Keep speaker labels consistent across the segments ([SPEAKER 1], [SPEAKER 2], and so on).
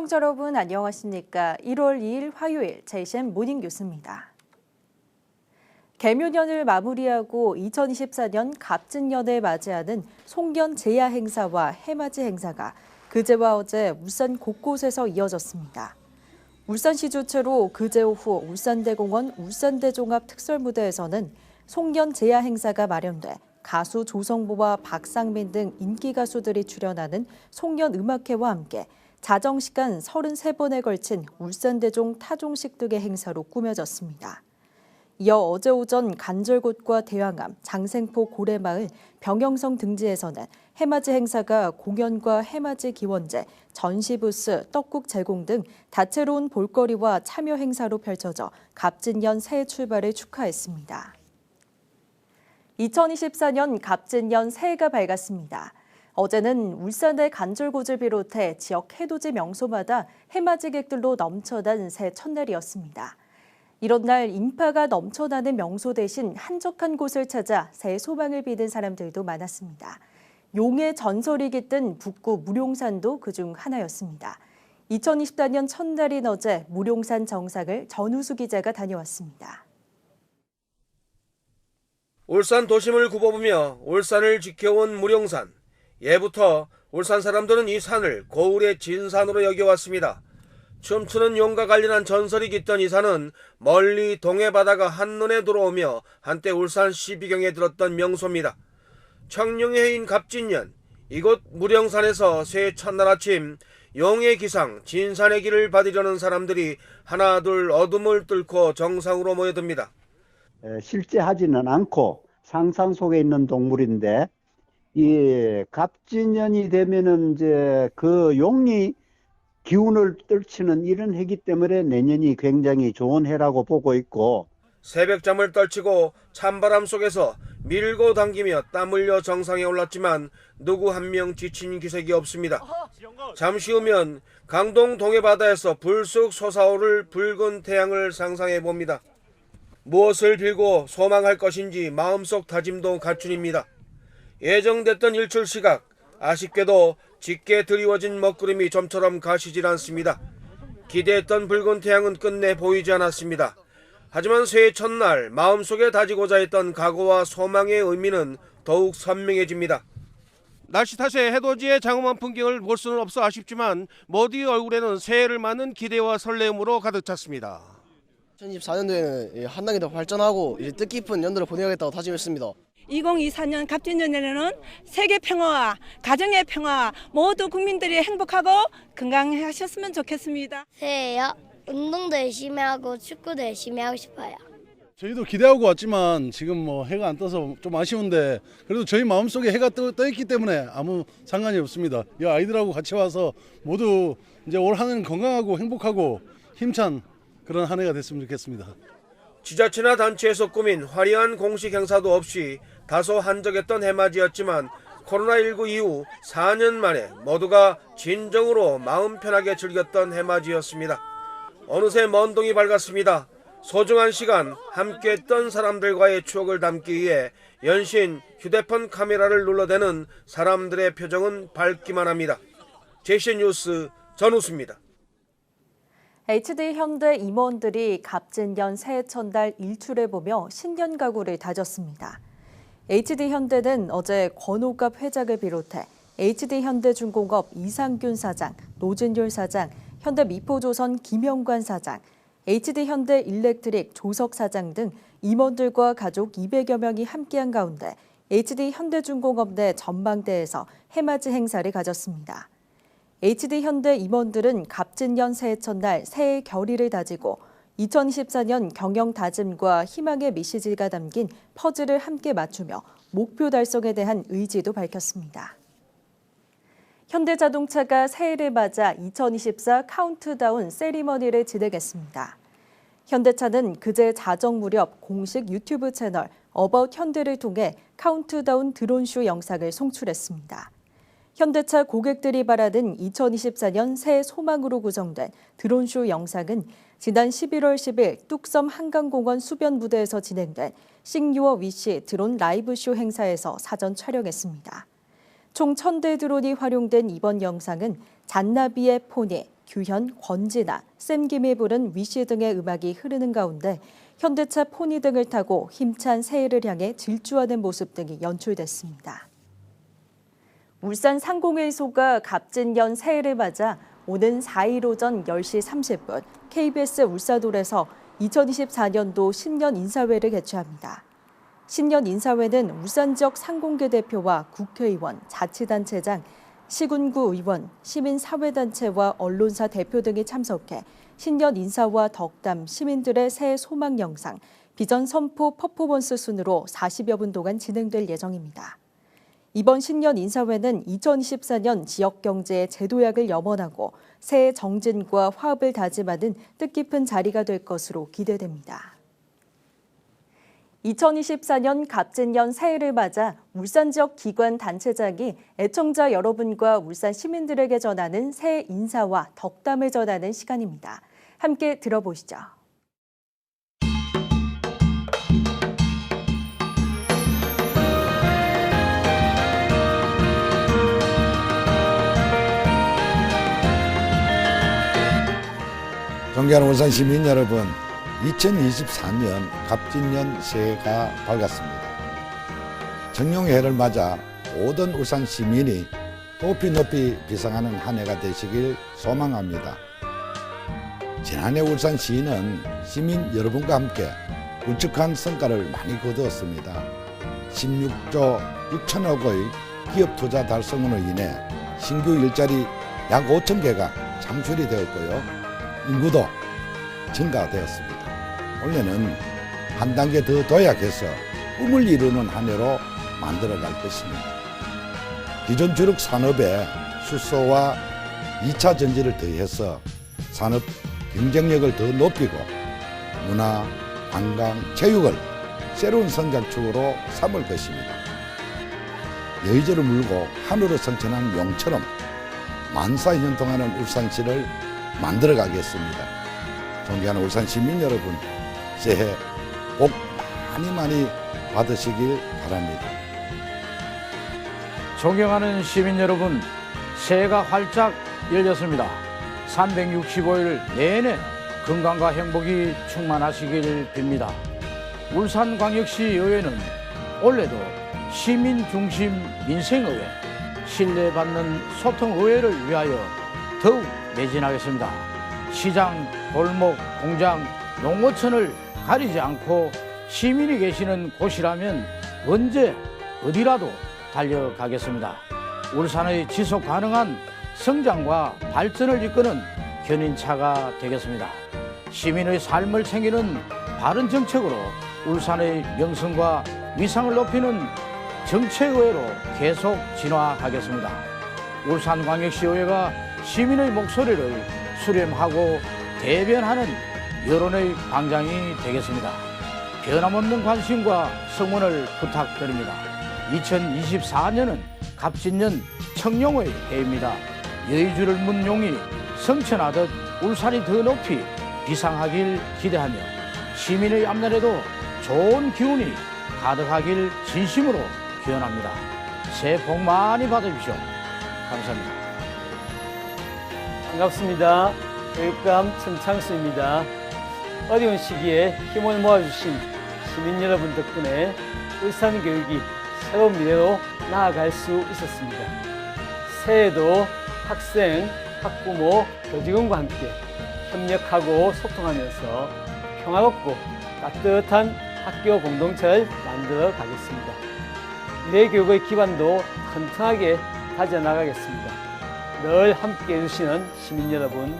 [SPEAKER 1] 시청자 여러분 안녕하십니까? 1월 2일 화요일 JCN 모닝 뉴스입니다. 개묘년을 마무리하고 2024년 갑진년을 맞이하는 송년 제야 행사와 해맞이 행사가 그제와 어제 울산 곳곳에서 이어졌습니다. 울산시 주최로 그제 오후 울산대공원 울산대종합특설무대에서는 송년 제야 행사가 마련돼 가수 조성모와 박상민 등 인기 가수들이 출연하는 송년 음악회와 함께 자정시간 33번에 걸친 울산대종 타종식 등의 행사로 꾸며졌습니다. 이어 어제 오전 간절곶과 대왕암, 장생포 고래마을, 병영성 등지에서는 해맞이 행사가 공연과 해맞이 기원제, 전시 부스, 떡국 제공 등 다채로운 볼거리와 참여 행사로 펼쳐져 갑진년 새해 출발을 축하했습니다. 2024년 갑진년 새해가 밝았습니다. 어제는 울산의 간절곶을 비롯해 지역 해돋이 명소마다 해맞이객들로 넘쳐난 새 첫날이었습니다. 이런 날 인파가 넘쳐나는 명소 대신 한적한 곳을 찾아 새해 소망을 비는 사람들도 많았습니다. 용의 전설이 깃든 북구 무룡산도 그중 하나였습니다. 2024년 첫날인 어제 무룡산 정상을 전우수 기자가 다녀왔습니다.
[SPEAKER 2] 울산 도심을 굽어보며 울산을 지켜온 무룡산. 예부터 울산 사람들은 이 산을 고을의 진산으로 여겨왔습니다. 춤추는 용과 관련한 전설이 깃던 이 산은 멀리 동해 바다가 한눈에 들어오며 한때 울산 시비경에 들었던 명소입니다. 청룡의 해인 갑진년, 이곳 무룡산에서 새해 첫날 아침 용의 기상 진산의 길을 받으려는 사람들이 하나둘 어둠을 뚫고 정상으로 모여듭니다.
[SPEAKER 3] 실제 하지는 않고 상상 속에 있는 동물인데 이 갑진년이 되면은 이제 그 용이 기운을 떨치는 이런 해기 때문에 내년이 굉장히 좋은 해라고 보고 있고,
[SPEAKER 2] 새벽잠을 떨치고 찬바람 속에서 밀고 당기며 땀 흘려 정상에 올랐지만 누구 한 명 지친 기색이 없습니다. 잠시 후면 강동 동해바다에서 불쑥 솟아오를 붉은 태양을 상상해 봅니다. 무엇을 빌고 소망할 것인지 마음속 다짐도 갖춘입니다. 예정됐던 일출 시각, 아쉽게도 짙게 드리워진 먹구름이 좀처럼 가시질 않습니다. 기대했던 붉은 태양은 끝내 보이지 않았습니다. 하지만 새해 첫날 마음속에 다지고자 했던 각오와 소망의 의미는 더욱 선명해집니다. 날씨 탓에 해돋이의 장엄한 풍경을 볼 수는 없어 아쉽지만 모두의 얼굴에는 새해를 맞는 기대와 설렘으로 가득 찼습니다.
[SPEAKER 4] 2024년도에는 한당이 더 발전하고 이제 뜻깊은 연도를 보내야겠다고 다짐했습니다.
[SPEAKER 5] 2024년 갑진년에는 세계 평화와 가정의 평화 모두 국민들이 행복하고 건강하셨으면 좋겠습니다.
[SPEAKER 6] 새해요. 운동도 열심히 하고 축구도 열심히 하고 싶어요.
[SPEAKER 7] 저희도 기대하고 왔지만 지금 뭐 해가 안 떠서 좀 아쉬운데 그래도 저희 마음속에 해가 떠 있기 때문에 아무 상관이 없습니다. 이 아이들하고 같이 와서 모두 이제 올 한 해는 건강하고 행복하고 힘찬 그런 한 해가 됐으면 좋겠습니다.
[SPEAKER 2] 지자체나 단체에서 꾸민 화려한 공식 행사도 없이 다소 한적했던 해맞이였지만 코로나19 이후 4년 만에 모두가 진정으로 마음 편하게 즐겼던 해맞이였습니다. 어느새 먼 동이 밝았습니다. 소중한 시간 함께했던 사람들과의 추억을 담기 위해 연신 휴대폰 카메라를 눌러대는 사람들의 표정은 밝기만 합니다. JCN 뉴스 전우수입니다.
[SPEAKER 1] HD현대 임원들이 갑진년 새해 첫날 일출을 보며 신년 가구를 다졌습니다. HD현대는 어제 권오갑 회장을 비롯해 HD현대중공업 이상균 사장, 노진율 사장, 현대미포조선 김영관 사장, HD현대일렉트릭 조석 사장 등 임원들과 가족 200여 명이 함께한 가운데 HD현대중공업 내 전망대에서 해맞이 행사를 가졌습니다. HD현대 임원들은 갑진년 새해 첫날 새해 결의를 다지고 2024년 경영 다짐과 희망의 메시지가 담긴 퍼즐을 함께 맞추며 목표 달성에 대한 의지도 밝혔습니다. 현대자동차가 새해를 맞아 2024 카운트다운 세리머니를 진행했습니다. 현대차는 그제 자정 무렵 공식 유튜브 채널 어바웃 현대를 통해 카운트다운 드론쇼 영상을 송출했습니다. 현대차 고객들이 바라는 2024년 새해 소망으로 구성된 드론쇼 영상은 지난 11월 10일 뚝섬 한강공원 수변부대에서 진행된 싱유어 위시 드론 라이브쇼 행사에서 사전 촬영했습니다. 총 1000대 드론이 활용된 이번 영상은 잔나비의 포니, 규현, 권진아, 샘 김이 부른 위시 등의 음악이 흐르는 가운데 현대차 포니 등을 타고 힘찬 새해를 향해 질주하는 모습 등이 연출됐습니다. 울산 상공회의소가 갑진년 새해를 맞아 오는 4일 오전 10시 30분 KBS 울산홀에서 2024년도 신년 인사회를 개최합니다. 신년 인사회는 울산 지역 상공계 대표와 국회의원, 자치단체장, 시군구 의원, 시민사회단체와 언론사 대표 등이 참석해 신년 인사와 덕담, 시민들의 새해 소망 영상, 비전 선포 퍼포먼스 순으로 40여 분 동안 진행될 예정입니다. 이번 신년 인사회는 2024년 지역경제의 재도약을 염원하고 새해 정진과 화합을 다짐하는 뜻깊은 자리가 될 것으로 기대됩니다. 2024년 갑진년 새해를 맞아 울산 지역 기관 단체장이 애청자 여러분과 울산 시민들에게 전하는 새해 인사와 덕담을 전하는 시간입니다. 함께 들어보시죠.
[SPEAKER 8] 존경하는 울산 시민 여러분, 2024년 갑진년 새해가 밝았습니다. 청룡해를 맞아 모든 울산 시민이 높이 비상하는 한 해가 되시길 소망합니다. 지난해 울산 시는 시민 여러분과 함께 굵직한 성과를 많이 거두었습니다. 16조 6천억의 기업 투자 달성으로 인해 신규 일자리 약 5천 개가 창출이 되었고요. 인구도 증가되었습니다. 올해는 한 단계 더 도약해서 꿈을 이루는 한 해로 만들어갈 것입니다. 기존 주력 산업의 수소와 2차 전지를 더해서 산업 경쟁력을 더 높이고 문화, 관광, 체육을 새로운 성장축으로 삼을 것입니다. 여의도를 물고 하늘을 성천한 용처럼 만사현통하는 울산시를 만들어가겠습니다. 존경하는 울산 시민 여러분, 새해 복 많이 받으시길 바랍니다.
[SPEAKER 9] 존경하는 시민 여러분, 새해가 활짝 열렸습니다. 365일 내내 건강과 행복이 충만하시길 빕니다. 울산광역시 의회는 올해도 시민 중심 민생의회, 신뢰받는 소통의회를 위하여 더욱 매진하겠습니다. 시장, 골목, 공장, 농어촌을 가리지 않고 시민이 계시는 곳이라면 언제 어디라도 달려가겠습니다. 울산의 지속 가능한 성장과 발전을 이끄는 견인차가 되겠습니다. 시민의 삶을 챙기는 바른 정책으로 울산의 명성과 위상을 높이는 정책의회로 계속 진화하겠습니다. 울산광역시의회가 시민의 목소리를 수렴하고 대변하는 여론의 광장이 되겠습니다. 변함없는 관심과 성원을 부탁드립니다. 2024년은 갑진년 청룡의 해입니다. 여의주를 문 용이 성천하듯 울산이 더 높이 비상하길 기대하며 시민의 앞날에도 좋은 기운이 가득하길 진심으로 기원합니다. 새해 복 많이 받으십시오. 감사합니다.
[SPEAKER 10] 반갑습니다. 교육감 천창수입니다. 어려운 시기에 힘을 모아주신 시민 여러분 덕분에 울산 교육이 새로운 미래로 나아갈 수 있었습니다. 새해에도 학생, 학부모, 교직원과 함께 협력하고 소통하면서 평화롭고 따뜻한 학교 공동체를 만들어 가겠습니다. 미래 교육의 기반도 튼튼하게 다져나가겠습니다. 늘 함께 해주시는 시민 여러분,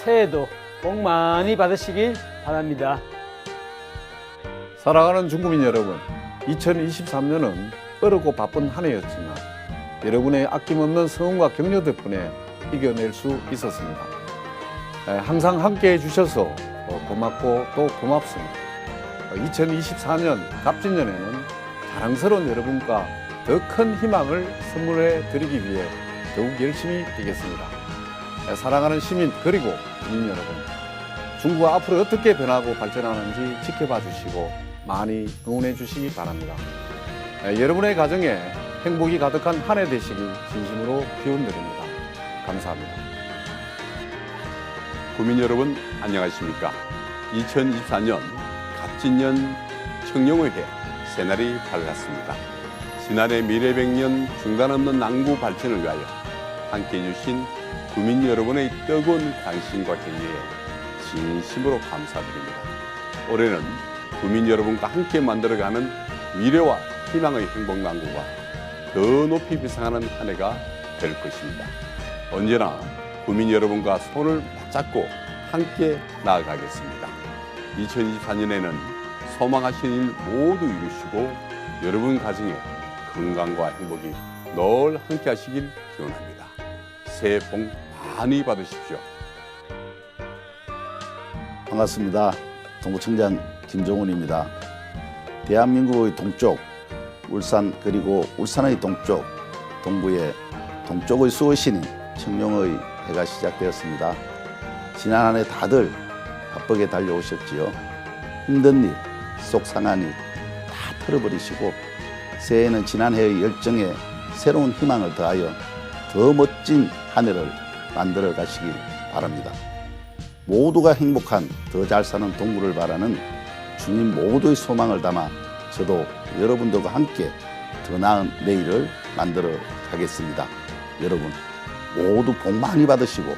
[SPEAKER 10] 새해도 복 많이 받으시길 바랍니다.
[SPEAKER 11] 사랑하는 중국민 여러분, 2023년은 어렵고 바쁜 한 해였지만 여러분의 아낌없는 성원과 격려 덕분에 이겨낼 수 있었습니다. 항상 함께 해주셔서 고맙고 또 고맙습니다. 2024년 갑진년에는 자랑스러운 여러분과 더 큰 희망을 선물해 드리기 위해 더욱 열심히 뛰겠습니다. 사랑하는 시민 그리고 국민 여러분, 중구가 앞으로 어떻게 변하고 발전하는지 지켜봐 주시고 많이 응원해 주시기 바랍니다. 여러분의 가정에 행복이 가득한 한 해 되시길 진심으로 기원드립니다. 감사합니다.
[SPEAKER 12] 구민 여러분 안녕하십니까? 2024년 갑진년 청룡의회 새날이 밝았습니다. 지난해 미래백년 중단 없는 낭구 발전을 위하여 함께해 주신 구민 여러분의 뜨거운 관심과 격려에 진심으로 감사드립니다. 올해는 구민 여러분과 함께 만들어가는 미래와 희망의 행복낭구가 더 높이 비상하는 한 해가 될 것입니다. 언제나 구민 여러분과 손을 맞잡고 함께 나아가겠습니다. 2024년에는 소망하신 일 모두 이루시고 여러분 가정에 건강과 행복이 늘 함께 하시길 기원합니다. 새해 복 많이 받으십시오.
[SPEAKER 13] 반갑습니다. 동부청장 김종훈입니다. 대한민국의 동쪽 울산 그리고 울산의 동쪽 동부에 동쪽의 수호신인 청룡의 해가 시작되었습니다. 지난 한 해 다들 바쁘게 달려오셨지요. 힘든 일, 속상한 일 다 털어버리시고 새해에는 지난 해의 열정에 새로운 희망을 더하여 더 멋진 한 해를 만들어 가시길 바랍니다. 모두가 행복한 더 잘 사는 동부를 바라는 주님 모두의 소망을 담아 저도 여러분들과 함께 더 나은 내일을 만들어 가겠습니다. 여러분 모두 복 많이 받으시고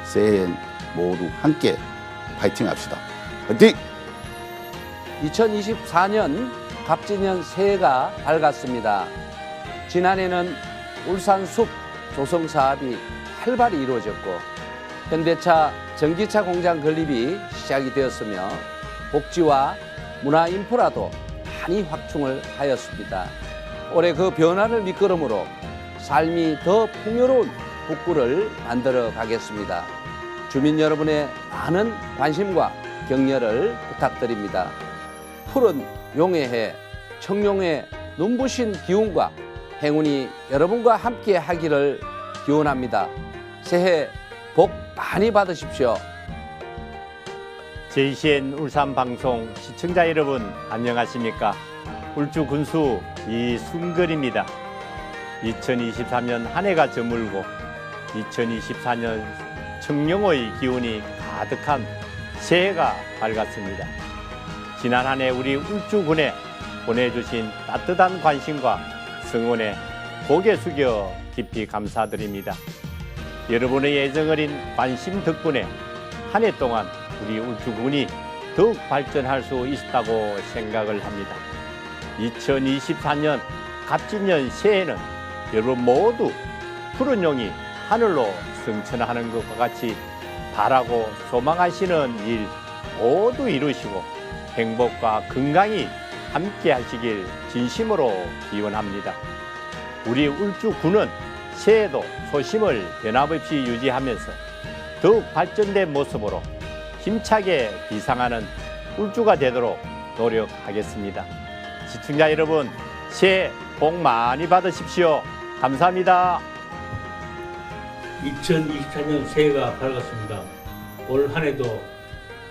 [SPEAKER 13] 새해엔 모두 함께 파이팅 합시다. 파이팅!
[SPEAKER 14] 2024년 갑진년 새해가 밝았습니다. 지난해는 울산숲 조성 사업이 활발히 이루어졌고 현대차 전기차 공장 건립이 시작이 되었으며 복지와 문화 인프라도 많이 확충을 하였습니다. 올해 그 변화를 밑거름으로 삶이 더 풍요로운 북구를 만들어 가겠습니다. 주민 여러분의 많은 관심과 격려를 부탁드립니다. 푸른 용해해 청룡의 눈부신 기운과 행운이 여러분과 함께 하기를 기원합니다. 새해 복 많이 받으십시오.
[SPEAKER 15] JCN 울산방송 시청자 여러분 안녕하십니까? 울주 군수 이순걸입니다. 2023년 한 해가 저물고 2024년 청룡의 기운이 가득한 새해가 밝았습니다. 지난 한 해 우리 울주군에 보내주신 따뜻한 관심과 성원에 고개 숙여 깊이 감사드립니다. 여러분의 애정어린 관심 덕분에 한 해 동안 우리 울주군이 더욱 발전할 수 있었다고 생각을 합니다. 2024년 갑진년 새해에는 여러분 모두 푸른 용이 하늘로 승천하는 것과 같이 바라고 소망하시는 일 모두 이루시고 행복과 건강이 함께 하시길 진심으로 기원합니다. 우리 울주군은 새해에도 소심을 변함없이 유지하면서 더욱 발전된 모습으로 힘차게 비상하는 울주가 되도록 노력하겠습니다. 시청자 여러분, 새해 복 많이 받으십시오. 감사합니다.
[SPEAKER 16] 2024년 새해가 밝았습니다. 올 한 해도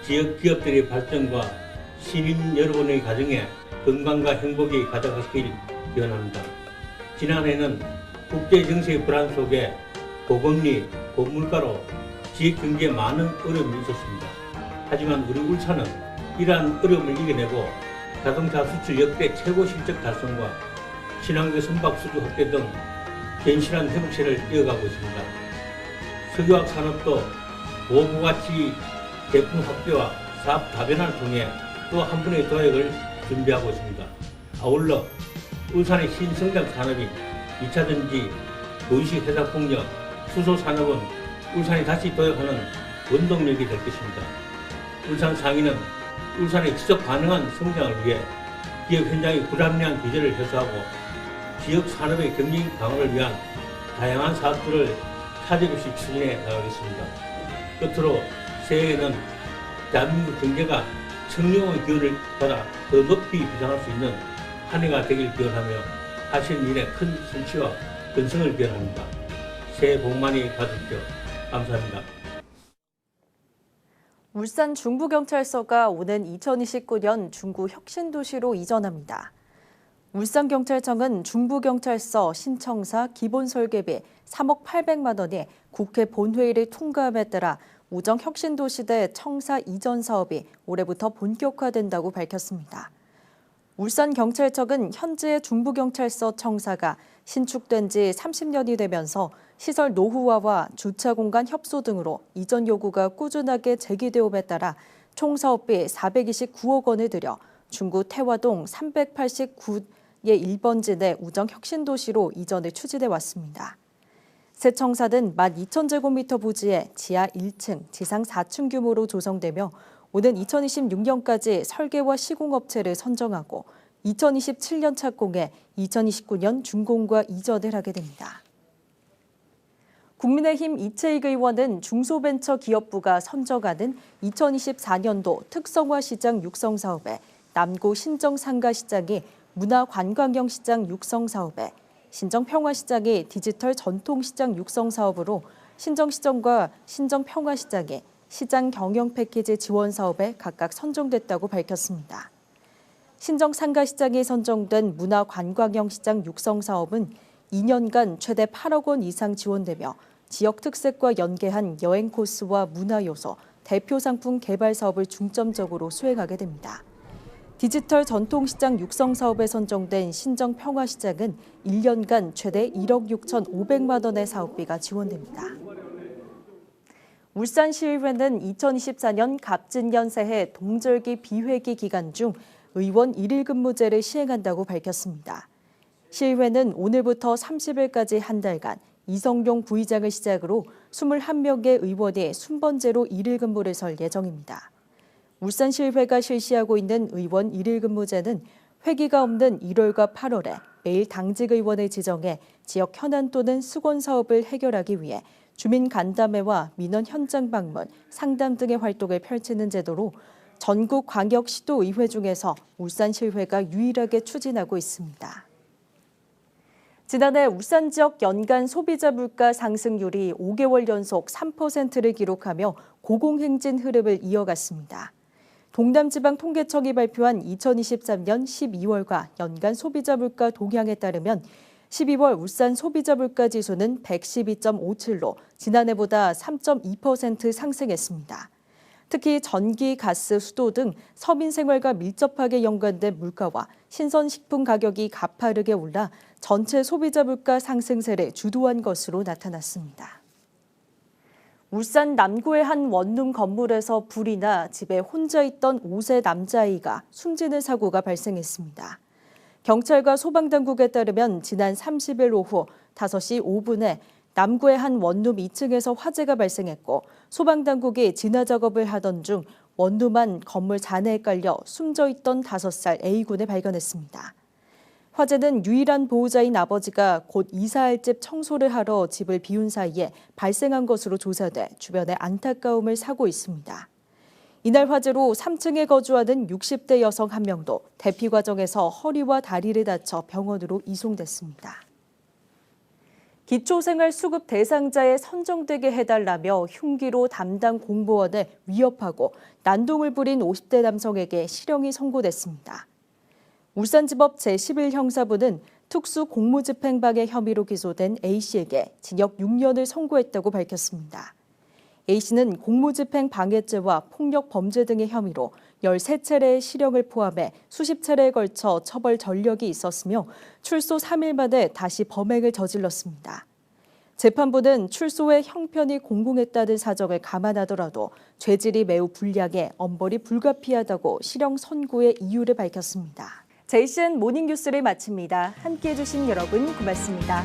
[SPEAKER 16] 지역 기업들의 발전과 시민 여러분의 가정에 건강과 행복이 가득하시길 기원합니다. 지난해는 국제 정세의 불안 속에 고금리, 고물가로 지역 경제에 많은 어려움이 있었습니다. 하지만 우리 울산은 이러한 어려움을 이겨내고 자동차 수출 역대 최고 실적 달성과 친환경 선박 수주 확대 등 견실한 회복세를 이어가고 있습니다. 석유화학 산업도 고부가치 제품 확대와 사업 다변화를 통해 또 한 번의 도약을 준비하고 있습니다. 아울러 울산의 신성장 산업인 2차전지, 도시 회사폭력, 수소산업은 울산이 다시 도약하는 원동력이 될 것입니다. 울산 상인은 울산의 지속 가능한 성장을 위해 기업 현장의 불합리한 규제를 해소하고 지역 산업의 경쟁 강화를 위한 다양한 사업들을 차질없이 추진해 나가겠습니다. 끝으로 새해에는 대한민국 경제가 청룡의 기운을 받아 더 높이 비상할 수 있는 한 해가 되길 기원하며 하시는 일에 큰 성취와 건승을 기원합니다. 새해 복 많이 받으십시오. 감사합니다.
[SPEAKER 1] 울산 중부경찰서가 오는 2029년 중구 혁신도시로 이전합니다. 울산경찰청은 중부경찰서 신청사 기본설계비 3억 800만 원이 국회 본회의를 통과함에 따라 우정혁신도시대 청사 이전 사업이 올해부터 본격화된다고 밝혔습니다. 울산경찰청은 현재 중부경찰서 청사가 신축된 지 30년이 되면서 시설 노후화와 주차공간 협소 등으로 이전 요구가 꾸준하게 제기되옴에 따라 총 사업비 429억 원을 들여 중구 태화동 389의 1번지 내 우정혁신도시로 이전을 추진해 왔습니다. 새 청사는 12,000제곱미터 부지에 지하 1층, 지상 4층 규모로 조성되며 오는 2026년까지 설계와 시공업체를 선정하고 2027년 착공해 2029년 준공과 이전을 하게 됩니다. 국민의힘 이채익 의원은 중소벤처기업부가 선정하는 2024년도 특성화 시장 육성 사업에 남구 신정상가시장이 문화관광형 시장 육성 사업에 신정평화시장이 디지털 전통시장 육성 사업으로 신정시장과 신정평화시장이 시장 경영 패키지 지원 사업에 각각 선정됐다고 밝혔습니다. 신정상가시장이 선정된 문화관광형 시장 육성 사업은 2년간 최대 8억 원 이상 지원되며 지역 특색과 연계한 여행 코스와 문화 요소, 대표 상품 개발 사업을 중점적으로 수행하게 됩니다. 디지털 전통시장 육성 사업에 선정된 신정평화시장은 1년간 최대 1억 6,500만 원의 사업비가 지원됩니다. 울산시의회는 2024년 갑진년 새해 동절기 비회기 기간 중 의원 1일 근무제를 시행한다고 밝혔습니다. 시의회는 오늘부터 30일까지 한 달간 이성용 부의장을 시작으로 21명의 의원이 순번제로 1일 근무를 설 예정입니다. 울산시의회가 실시하고 있는 의원 1일 근무제는 회기가 없는 1월과 8월에 매일 당직 의원을 지정해 지역 현안 또는 수건 사업을 해결하기 위해 주민 간담회와 민원 현장 방문, 상담 등의 활동을 펼치는 제도로 전국 광역시도의회 중에서 울산시의회가 유일하게 추진하고 있습니다. 지난해 울산 지역 연간 소비자 물가 상승률이 5개월 연속 3%를 기록하며 고공행진 흐름을 이어갔습니다. 동남지방통계청이 발표한 2023년 12월과 연간 소비자 물가 동향에 따르면 12월 울산 소비자 물가 지수는 112.57로 지난해보다 3.2% 상승했습니다. 특히 전기, 가스, 수도 등 서민 생활과 밀접하게 연관된 물가와 신선식품 가격이 가파르게 올라 전체 소비자 물가 상승세를 주도한 것으로 나타났습니다. 울산 남구의 한 원룸 건물에서 불이 나 집에 혼자 있던 5세 남자아이가 숨지는 사고가 발생했습니다. 경찰과 소방당국에 따르면 지난 30일 오후 5시 5분에 남구의 한 원룸 2층에서 화재가 발생했고 소방당국이 진화 작업을 하던 중 원룸 안 건물 잔해에 깔려 숨져있던 5살 A군을 발견했습니다. 화재는 유일한 보호자인 아버지가 곧 이사할 집 청소를 하러 집을 비운 사이에 발생한 것으로 조사돼 주변에 안타까움을 사고 있습니다. 이날 화재로 3층에 거주하는 60대 여성 1명도 대피 과정에서 허리와 다리를 다쳐 병원으로 이송됐습니다. 기초생활수급 대상자에 선정되게 해달라며 흉기로 담당 공무원을 위협하고 난동을 부린 50대 남성에게 실형이 선고됐습니다. 울산지법 제11형사부는 특수 공무집행방해 혐의로 기소된 A씨에게 징역 6년을 선고했다고 밝혔습니다. A씨는 공무집행방해죄와 폭력범죄 등의 혐의로 13차례의 실형을 포함해 수십 차례에 걸쳐 처벌 전력이 있었으며 출소 3일 만에 다시 범행을 저질렀습니다. 재판부는 출소의 형편이 공공했다는 사정을 감안하더라도 죄질이 매우 불량해 엄벌이 불가피하다고 실형 선고의 이유를 밝혔습니다. JCN 모닝뉴스를 마칩니다. 함께해 주신 여러분 고맙습니다.